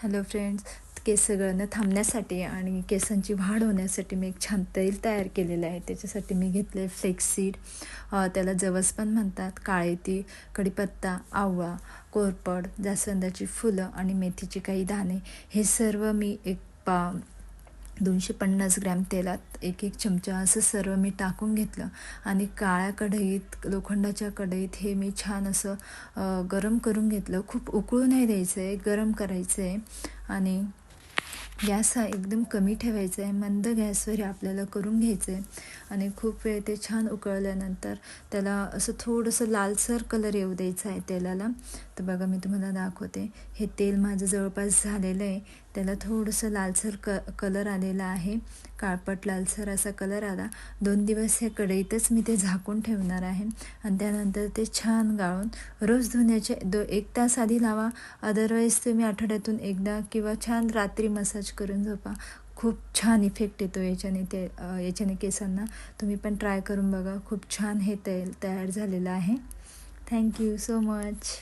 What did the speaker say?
Hello friends, केस गळणं थांबण्यासाठी आणि केसांची वाढ होण्यासाठी मी एक छान तेल तयार केलेलं आहे. त्याच्यासाठी मी घेतले आहे फ्लेक्ससीड, त्याला जवस पण म्हणतात, काळे तीळ, कढीपत्ता, आवळा, कोरफड, जास्वंदाची फुलं आणि मेथीची काही दाणे. हे सर्व मी 250 ग्रॅम तेलात एक चमचा असं सर्व मी टाकून घेतलं आणि काळ्या कढईत, लोखंडाच्या कढईत हे मी छान असं गरम करून घेतलं. खूप उकळू नाही द्यायचं आहे, गरम करायचं आहे आणि गॅस हा एकदम कमी ठेवायचा आहे. मंद गॅसवर आपल्याला करून घ्यायचं आहे आणि खूप वेळ ते छान उकळल्यानंतर त्याला असं थोडंसं लालसर कलर येऊ द्यायचा आहे तेलाला. तर बघा, मी तुम्हाला दाखवते. हे तेल माझं जवळपास झालेलं आहे. त्याला थोडंसं लालसर कलर आलेला आहे, काळपट लालसर असा कलर आला. 2 दिवस हे कढईतच मी ते झाकून ठेवणार आहे आणि त्यानंतर ते छान गाळून रोज धुण्याचे 1 तास आधी लावा. अदरवाईज तुम्ही आठवड्यातून एकदा किंवा छान रात्री मसाज करून झोपा. खूप छान इफेक्ट येतो याच्याने केसांना. तुम्ही पण ट्राय करून बघा. खूप छान हे तेल तयार झालेलं आहे. Thank you so much.